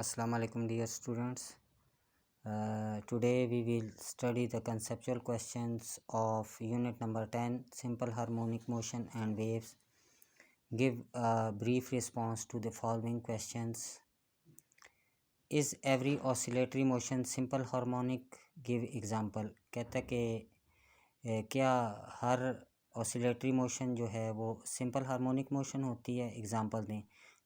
Assalamu alaikum dear students. Today we will study the conceptual questions of unit number 10, simple harmonic motion and waves. Give a brief response to the following questions. Is every oscillatory motion simple harmonic? Give example. कहता कि क्या हर oscillatory motion जो है वो simple harmonic motion होती है? Example दें.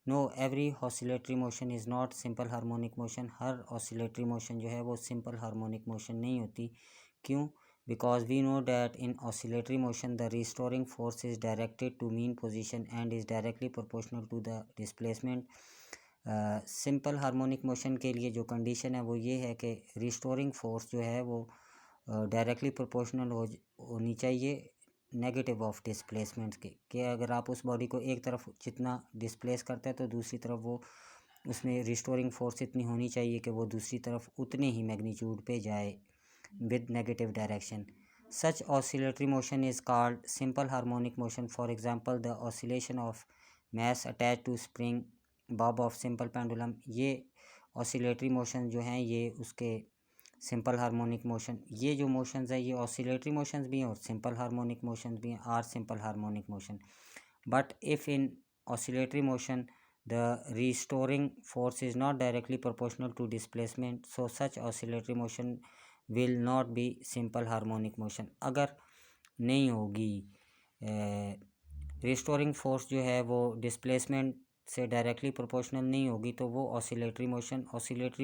No, every oscillatory motion is not simple harmonic motion. हर ऑसिलेटरी मोशन जो है वो सिंपल हार्मोनिक मोशन नहीं होती. क्यों? Because we know that in oscillatory motion the restoring force is directed to mean position and is directly proportional to the displacement. Simple harmonic motion के लिए जो कंडीशन है वो ये है कि रिस्टोरिंग फोर्स जो है वो डायरेक्टली प्रोपोर्शनल होनी चाहिए नेगेटिव ऑफ डिस्प्लेसमेंट के. कि अगर आप उस बॉडी को एक तरफ जितना डिस्प्लेस करते हैं तो दूसरी तरफ वो उसमें रिस्टोरिंग फोर्स इतनी होनी चाहिए कि वो दूसरी तरफ उतने ही मैग्नीट्यूड पे जाए with negative direction. Such oscillatory motion is called simple harmonic motion. For example the oscillation of mass attach to spring bob of simple pendulum. ये ऑसिलेटरी मोशन जो हैं ये उसके सिंपल हार्मोनिक मोशन. ये जो मोशंस है ये ऑसिलेटरी मोशंस भी हैं और सिंपल हार्मोनिक मोशंस भी हैं. Are simple harmonic motion. But if in oscillatory motion the restoring force is not directly proportional to displacement, so such oscillatory motion will not be simple harmonic motion. अगर नहीं होगी restoring force जो है वो displacement से directly proportional नहीं होगी तो वो ऑसिलेटरी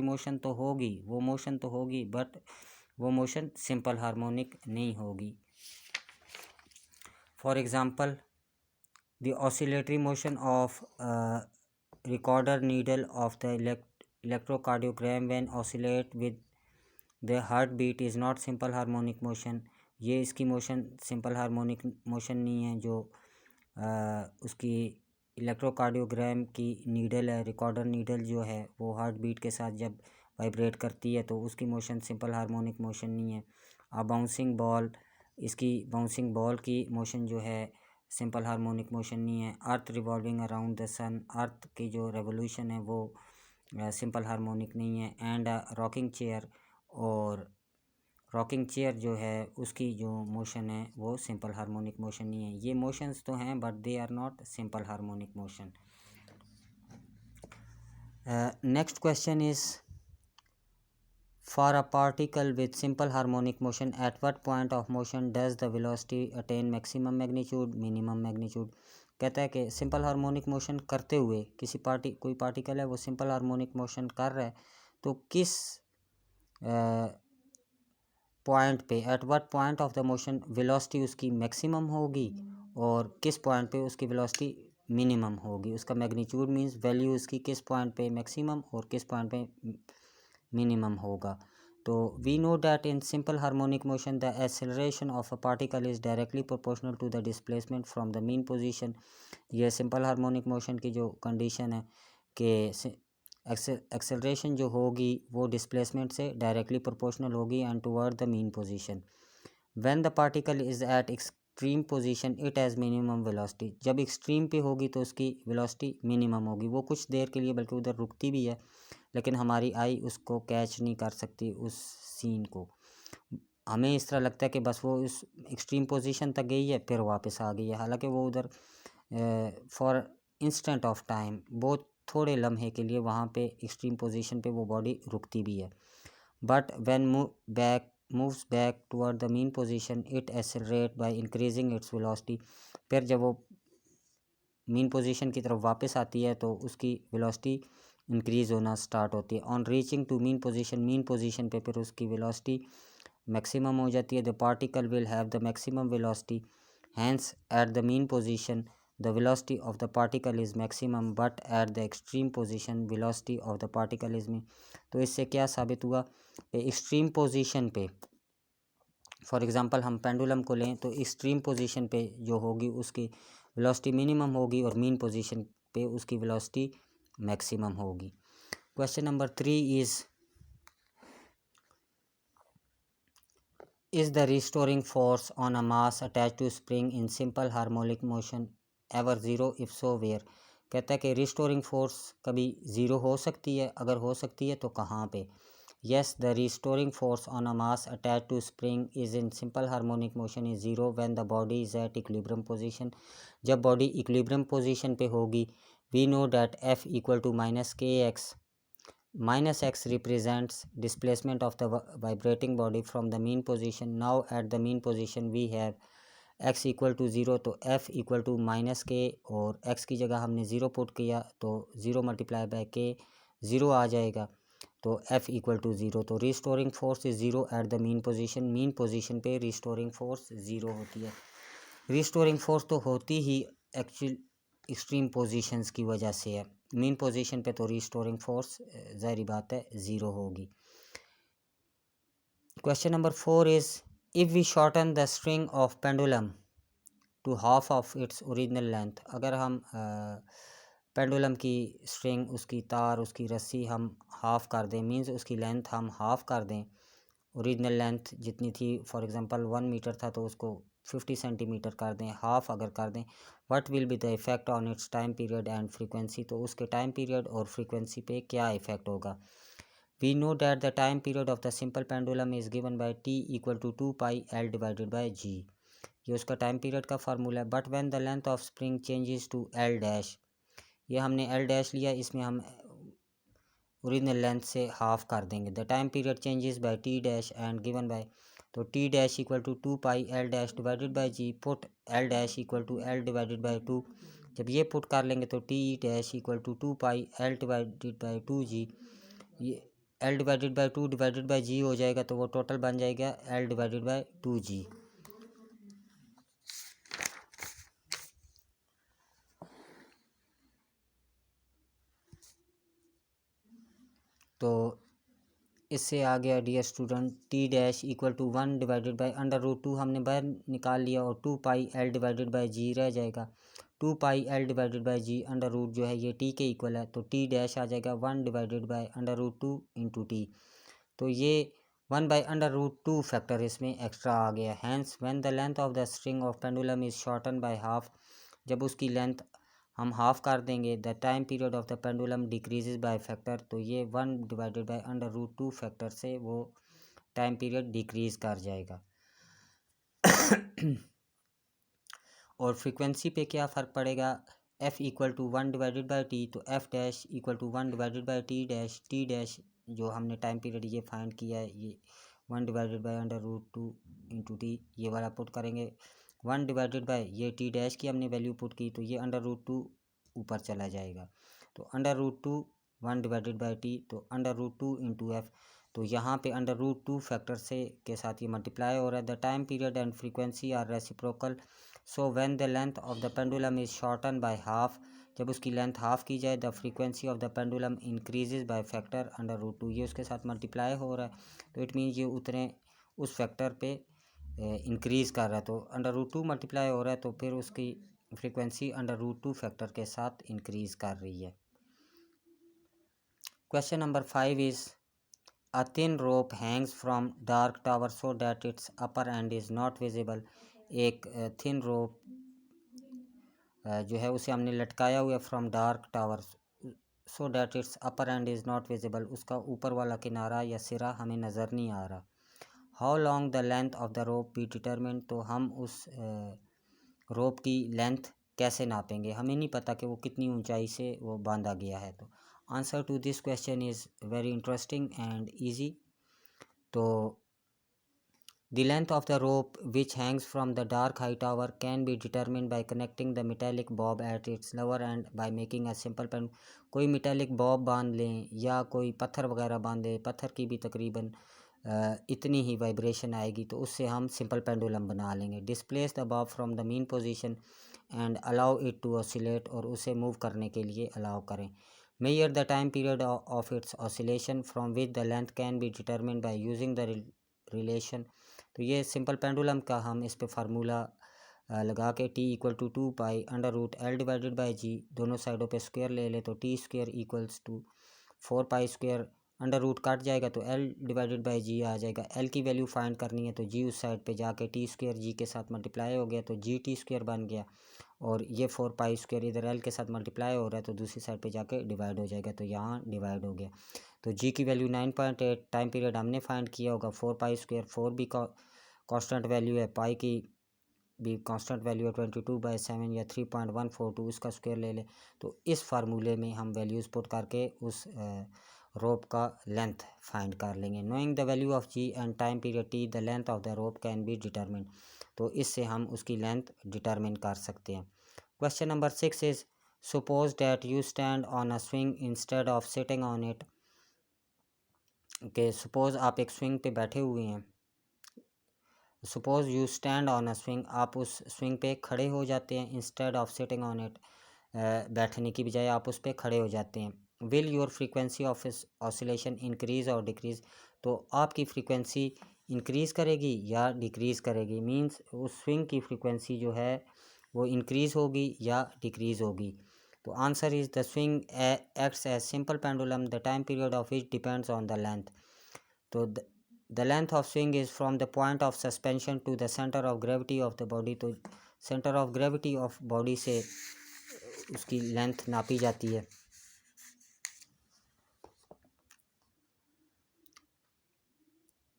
मोशन तो होगी, वो मोशन तो होगी बट वो मोशन सिंपल हार्मोनिक नहीं होगी. For example the oscillatory motion of recorder needle of the electrocardiogram when oscillate with the heartbeat is not simple harmonic motion. ये इसकी मोशन सिंपल हार्मोनिक मोशन नहीं है. जो उसकी इलेक्ट्रोकार्डियोग्राम की नीडल है, रिकॉर्डर नीडल जो है वो हार्ट बीट के साथ जब वाइब्रेट करती है तो उसकी मोशन सिंपल हार्मोनिक मोशन नहीं है. बाउंसिंग बॉल, इसकी बाउंसिंग बॉल की मोशन जो है सिंपल हार्मोनिक मोशन नहीं है. अर्थ रिवॉल्विंग अराउंड द सन, अर्थ की जो रेवोल्यूशन है वो सिंपल हार्मोनिक नहीं है. एंड रॉकिंग चेयर, और रॉकिंग चेयर जो है उसकी जो मोशन है वो सिंपल हार्मोनिक मोशन नहीं है. ये मोशंस तो हैं but they are not simple harmonic motion. Next question is for a particle with simple harmonic motion at what point of motion does the velocity attain maximum magnitude minimum magnitude. कहता है कि simple harmonic motion करते हुए कोई particle है वो simple harmonic motion कर रहा है तो किस पॉइंट पे, eight what point of the motion velocity उसकी मैक्सिमम होगी और किस पॉइंट पे उसकी वेलोसिटी मिनिमम होगी. उसका मैग्नीट्यूड मींस वैल्यू उसकी किस पॉइंट पे मैक्सिमम और किस पॉइंट पे मिनिमम होगा. तो we know that in simple harmonic motion the acceleration of a particle is directly proportional to the displacement from the mean position. ये सिंपल हार्मोनिक मोशन की जो कंडीशन है कि एक्सेलरेशन जो होगी वो डिस्प्लेसमेंट से डायरेक्टली प्रोपोर्शनल होगी and toward the mean position. When the particle is eight extreme position it has minimum velocity. जब एक्सट्रीम पे होगी तो उसकी वेलोसिटी मिनिमम होगी. वो कुछ देर के लिए बल्कि उधर रुकती भी है लेकिन हमारी आई उसको कैच नहीं कर सकती उस सीन को. हमें इस तरह लगता है कि बस वो उस एक्सट्रीम पोजीशन तक गई है फिर वापस आ गई है, हालांकि वो उधर फॉर इंस्टेंट ऑफ टाइम बहुत थोड़े लम्हे के लिए वहाँ पे एक्सट्रीम पोजीशन पे वो बॉडी रुकती भी है. But when moves back toward the mean position it accelerate by increasing its velocity. फिर जब वो मीन पोजीशन की तरफ वापस आती है तो उसकी वेलोसिटी इंक्रीज़ होना स्टार्ट होती है. On reaching to mean position पे फिर उसकी वेलोसिटी मैक्सिमम हो जाती है. The particle will have the maximum velocity, hence at the mean position the velocity of the particle is maximum but at the extreme position velocity of the particle is min. तो इससे क्या साबित हुआ कि extreme position पे, for example हम pendulum को लें तो एक्सट्रीम पोजीशन पे जो होगी उसकी वेलोसिटी मिनिमम होगी और मीन पोजीशन पे उसकी वेलोसिटी मैक्सिमम होगी. Question number 3 is the restoring force on a mass attached to spring in simple harmonic motion ever zero? If so, where? कहता है कि रिस्टोरिंग फोर्स कभी ज़ीरो हो सकती है, अगर हो सकती है तो कहाँ पे? Yes, the restoring force on a mass attach to spring is in simple harmonic motion is zero when the body is at equilibrium position. जब बॉडी इक्विलिब्रियम पोजीशन पे होगी, we know that F equal to minus K X. Minus x represents displacement of the vibrating body from the mean position. Now at the mean position we have x equal to zero, तो f equal to minus K, और x की जगह हमने zero put किया तो zero multiply by के zero आ जाएगा, तो f इक्वल टू ज़ीरो। तो restoring force is zero eight the mean position पे रिस्टोरिंग फोर्स ज़ीरो होती है। रिस्टोरिंग फोर्स तो होती ही एक्चुअल एक्सट्रीम पोजीशंस की वजह से है, मीन पोजीशन पे तो रिस्टोरिंग फोर्स ज़ाहिर बात है ज़ीरो होगी। Question number 4 is if we shorten the string of pendulum to half of its original length. अगर हम पेंडुलम की स्ट्रिंग, उसकी तार, उसकी रस्सी हम हाफ़ कर दें, मीन्स उसकी लेंथ हम हाफ़ कर दें, ओरिजिनल लेंथ जितनी थी फॉर एग्जांपल 1 मीटर था तो उसको 50 सेंटीमीटर कर दें, हाफ़ अगर कर दें, what will be the effect on it's time period and frequency. तो उसके टाइम पीरियड और फ्रीक्वेंसी पे क्या इफ़ेक्ट होगा। We know that the time period of the simple pendulum is given by T equal to 2 pi L divided by G, ये उसका time period का formula है। But when the length of spring changes to L dash, ये हमने L dash लिया, इसमें हम original length से हाफ कर देंगे। The time period changes by T dash and given by, तो T dash equal to 2 pi L dash divided by G, put L dash equal to L divided by 2। जब ये put कर लेंगे तो T dash equal to 2 pi L divided by 2 G, ये L divided by 2 divided by G हो जाएगा, तो वो टोटल बन जाएगा एल डिवाइडेड बाय 2 जी। तो इससे आ गया dear student T dash equal to 1 divided by under root 2 हमने बाहर निकाल लिया, और 2 pi L divided by G रह जाएगा। 2 pi L divided by G under root जो है ये टी के इक्वल है, तो टी डैश आ जाएगा 1 divided by under root 2 into T. तो ये 1 बाई अंडर रूट 2 फैक्टर इसमें एक्स्ट्रा आ गया। Hence when the length of the string of pendulum is shorten by half, जब उसकी लेंथ हम हाफ कर देंगे, the time period of the pendulum decreases by factor, तो ये 1 divided by under root 2 factor से वो टाइम पीरियड डिक्रीज कर जाएगा। और फ्रीक्वेंसी पे क्या फ़र्क पड़ेगा, f equal to 1 divided by T, तो f dash equal to 1 divided by T dash जो हमने टाइम पीरियड ये फाइंड किया है, ये 1 divided by under root 2 into T, ये वाला पुट करेंगे। 1 डिवाइडेड बाई ये टी डैश की हमने वैल्यू पुट की, तो ये अंडर रूट 2 ऊपर चला जाएगा, तो under root 2 1 divided by T, तो अंडर रूट 2 इंटू एफ, तो यहाँ पे अंडर रूट 2 फैक्टर से के साथ ये मल्टीप्लाई हो रहा है। The time period and frequency are reciprocal, so when the length of the pendulum is shorten by half, जब उसकी लेंथ हाफ की जाए, the frequency of the pendulum increases by factor under root 2, ये उसके साथ मल्टीप्लाई हो रहा है, तो इट मीन्स ये उतने उस फैक्टर पे इंक्रीज़ कर रहा है, तो अंडर रूट 2 मल्टीप्लाई हो रहा है, तो फिर उसकी फ्रीक्वेंसी अंडर रूट 2 फैक्टर के साथ इंक्रीज़ कर रही है। Question number 5 is A thin rope hangs from dark tower so that its upper end is not visible। एक थिन रोप जो है उसे हमने लटकाया हुआ from dark tower, so that it's upper and is not visible, उसका ऊपर वाला किनारा या सिरा हमें नज़र नहीं आ रहा। How long the length of the rope B determine, तो हम उस रोप की लेंथ कैसे नापेंगे, हमें नहीं पता कि वो कितनी ऊंचाई से वो बांधा गया है। तो answer to this question is very interesting and easy. तो the length of the rope which hangs from the dark high tower can be determined by connecting the metallic bob at its lower end by making a simple pen। कोई metallic bob बांध लें या कोई पत्थर वगैरह बांध लें, पत्थर की भी तकरीबन इतनी ही वाइब्रेशन आएगी, तो उससे हम सिंपल पेंडुलम बना लेंगे। Displace the bob from the mean position and allow it to oscillate, और उसे मूव करने के लिए अलाउ करें। Measure the time period of its oscillation from which the length can be determined by using the relation. तो ये simple pendulum का हम इस पे फार्मूला लगा के T equal to 2 pi under root L divided by G, दोनों साइडों पे स्क्वायर ले ले, तो T square equals to 4 pi square under root काट जाएगा तो L डिवाइडेड बाई जी आ जाएगा। L की वैल्यू फाइंड करनी है तो जी उस साइड पे जाके टी स्क्वायर जी के साथ मल्टीप्लाई हो गया तो जी टी स्क्वायर बन गया, और ये 4 पाई स्क्वायर इधर L के साथ मल्टीप्लाई हो रहा है तो दूसरी साइड पे जाके डिवाइड हो जाएगा, तो यहाँ डिवाइड हो गया। तो जी की वैल्यू 9.8, टाइम पीरियड हमने फाइंड किया होगा 4 पाई स्क्वायर, 4 भी कांस्टेंट वैल्यू है, पाई की भी कांस्टेंट वैल्यू है 22/7 या 3.142, इसका स्क्वायर ले ले। तो इस फार्मूले में हम वैल्यूज़ पुट करके उस रोप का लेंथ फाइंड कर लेंगे। Knowing the value of G and time period T, the length of the rope can be determine. तो इससे हम उसकी लेंथ डिटरमिन कर सकते हैं। Question number 6 is suppose that you stand on a swing instead of sitting on it. के suppose आप एक स्विंग पे बैठे हुए हैं, suppose you stand on a swing, आप उस स्विंग पे खड़े हो जाते हैं, instead of sitting on it, बैठने की बजाय आप उस पर खड़े हो जाते हैं। Will your frequency of oscillation increase और डिक्रीज, तो आपकी फ्रीक्वेंसी इंक्रीज़ करेगी या डिक्रीज़ करेगी, मींस उस स्विंग की फ्रीक्वेंसी जो है वो इंक्रीज़ होगी या डिक्रीज़ होगी। तो answer is the swing acts as simple pendulum, the time period of which depends on the length. तो the length of swing is from the point of suspension to the center of gravity of the body। तो center of gravity of body से उसकी length नापी जाती है।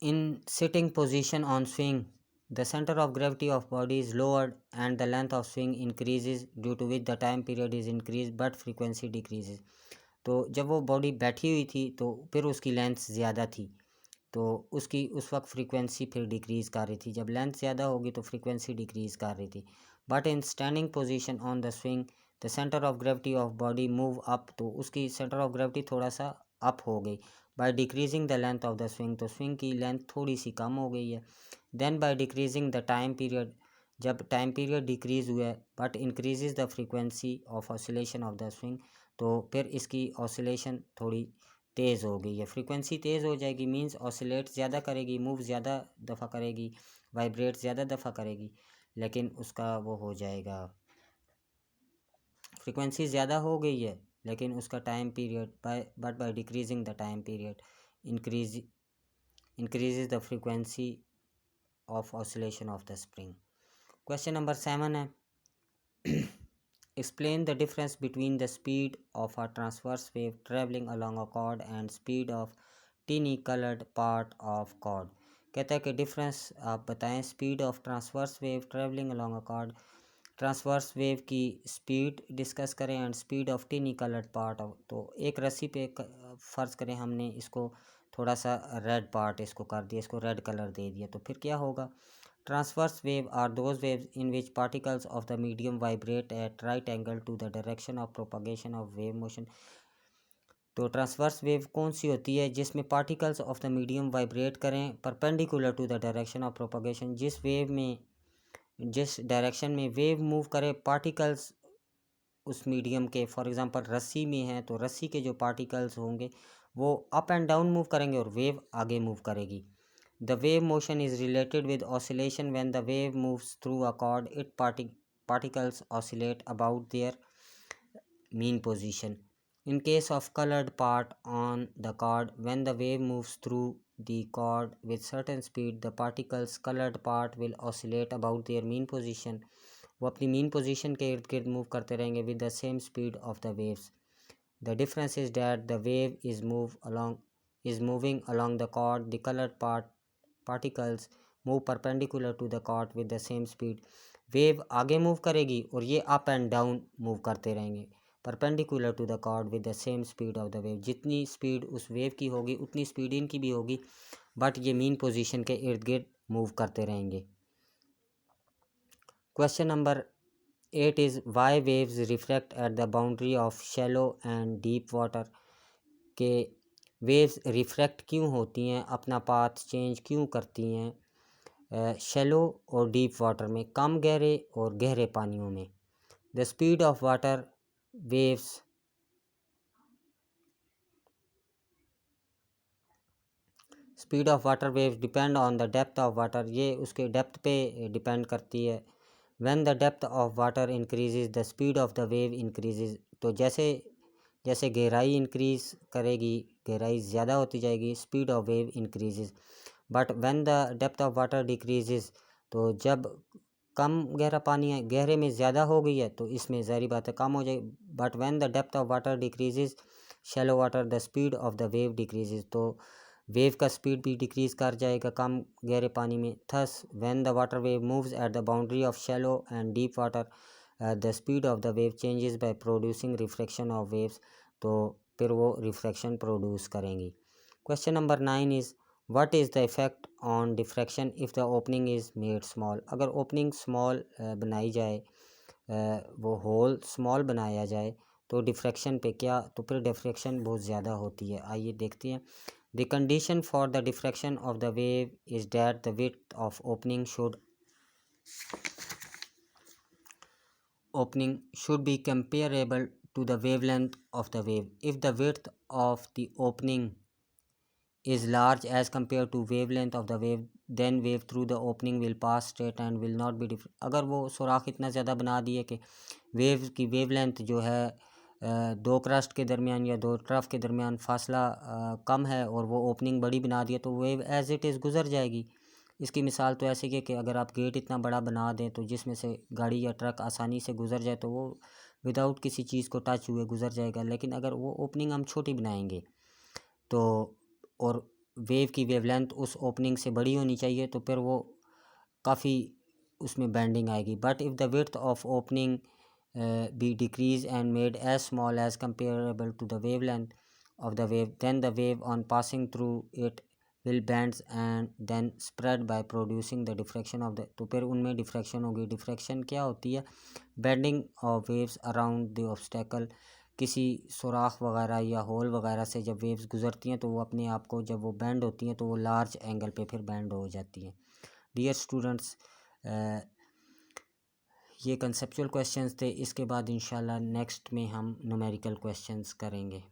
In sitting position on swing, the center of gravity of body is lowered and the length of swing increases, due to which the time period is increased but frequency decreases। तो जब वो body बैठी हुई थी तो फिर उसकी length ज़्यादा थी, तो उसकी उस वक्त फ्रीक्वेंसी फिर डिक्रीज़ कर रही थी, जब लेंथ ज़्यादा होगी तो फ्रीक्वेंसी डिक्रीज़ कर रही थी। But in standing position on the swing, the centre of gravity of body move up, तो उसकी सेंटर ऑफ ग्रेविटी थोड़ा सा अप हो गई। By decreasing the length of the swing, तो स्विंग की लेंथ थोड़ी सी कम हो गई है। Then by decreasing the time period, जब टाइम पीरियड डिक्रीज़ हुआ है but increases the frequency of oscillation of the swing, तो फिर इसकी ऑसिलेशन थोड़ी तेज़ हो गई है, फ्रीक्वेंसी तेज़ हो जाएगी, मींस ऑसिलेट ज़्यादा करेगी, मूव ज़्यादा दफ़ा करेगी, वाइब्रेट ज़्यादा दफ़ा करेगी, लेकिन उसका वो हो जाएगा, फ्रीक्वेंसी ज़्यादा हो गई है लेकिन उसका time period by decreasing the time period increases the frequency of oscillation of the spring. Question number 7 है explain the difference between the speed of a transverse wave traveling along a cord and speed of tiny colored part of cord। कहता है कि difference आप बताएं speed of transverse wave travelling along a cord, transverse wave की speed discuss करें and speed of टिनी coloured part of. तो एक रस्सी पे फ़र्ज़ करें हमने इसको थोड़ा सा रेड पार्ट इसको कर दिया, इसको रेड कलर दे दिया, तो फिर क्या होगा। Transverse wave are those waves in which particles of the medium vibrate at right angle to the direction of propagation of wave motion। तो ट्रांसवर्स वेव कौन सी होती है जिसमें particles of the medium vibrate करें perpendicular to the direction of propagation, जिस wave में जिस डायरेक्शन में वेव मूव करे पार्टिकल्स उस मीडियम के, फॉर एग्जांपल रस्सी में है तो रस्सी के जो पार्टिकल्स होंगे वो अप एंड डाउन मूव करेंगे और वेव आगे मूव करेगी। The wave motion is related with oscillation when the wave moves through a cord. Its particles oscillate about their mean position. In case of colored part on the cord, when the wave moves through the cord with certain speed, the particles colored part will oscillate about their mean position। वो अपनी mean position के इर्द गिर्द move करते रहेंगे with the same speed of the waves। The difference is that the wave is moving along the cord. The colored particles move perpendicular to the cord with the same speed। Wave आगे move करेगी और ये up and down move करते रहेंगे perpendicular to the cord with the same speed of the wave. जितनी speed उस wave की होगी उतनी स्पीड इनकी भी होगी, बट ये मीन पोजीशन के इर्द गिर्द मूव करते रहेंगे। Question number 8 is why waves reflect at the boundary of shallow and deep water. के वेव्स रिफ्रैक्ट क्यों होती हैं, अपना पाथ चेंज क्यों करती हैं शैलो और डीप वाटर में, कम गहरे और गहरे पानियों में। The speed of water waves speed of water waves depend on the depth of water, ये उसके डेप्थ पे डिपेंड करती है। When the depth of water increases the speed of the wave increases. तो जैसे जैसे गहराई इंक्रीज करेगी, गहराई ज़्यादा होती जाएगी, speed of wave increases. But when the depth of water decreases, तो जब कम गहरा पानी है, गहरे में ज़्यादा हो गई है तो इसमें ज़ाहिर बात है कम हो जाएगी। But when the depth of water decreases shallow water, the speed of the wave decreases, तो वेव का स्पीड भी डिक्रीज़ कर जाएगा कम गहरे पानी में। Thus when the water wave moves at the boundary of shallow and deep water, the speed of the wave changes by producing refraction of waves, तो फिर वो रिफ्रैक्शन प्रोड्यूस करेंगी। Question number 9 is what is the effect on diffraction if the opening is made small. अगर opening small बनाई जाए, वो whole small बनाया जाए तो डिफ्रैक्शन पे क्या, तो फिर डिफ्रैक्शन बहुत ज़्यादा होती है। आइए देखते हैं। The condition for the diffraction of the wave is that the width of opening should be comparable to the wavelength of the wave. If the width of the opening is large as compared to wavelength of the wave, then wave through the opening will pass straight and will not be different. अगर वो सुराख इतना ज़्यादा बना दिए कि wave की wavelength जो है दो क्रस्ट के दरमियान या दो ट्रफ के दरमियान फासला कम है और वो ओपनिंग बड़ी बना दी है, तो वेव एज इट इज़ गुजर जाएगी। इसकी मिसाल तो ऐसे कि अगर आप गेट इतना बड़ा बना दें तो जिसमें से गाड़ी या ट्रक आसानी से गुजर जाए तो वो विदाउट किसी चीज़ को टच हुए गुजर जाएगा। लेकिन अगर वो ओपनिंग हम छोटी बनाएंगे तो, और वेव की वेवलेंथ उस ओपनिंग से बड़ी होनी चाहिए, तो फिर वो काफ़ी उसमें बेंडिंग आएगी। But if the width of opening be decreased and made as small as comparable to the wavelength of the wave, then the wave on passing through it will bend and then spread by producing the diffraction of the, तो फिर उनमें diffraction होगी। Diffraction क्या होती है? Bending of waves around the obstacle, किसी सुराख वगैरह या होल वगैरह से जब वेव्स गुजरती हैं तो वो अपने आप को, जब वो बैंड होती हैं तो वो लार्ज एंगल पे फिर बैंड हो जाती हैं। डियर स्टूडेंट्स, ये कंसेप्चुअल क्वेश्चंस थे। इसके बाद इंशाल्लाह नेक्स्ट में हम न्यूमेरिकल क्वेश्चंस करेंगे।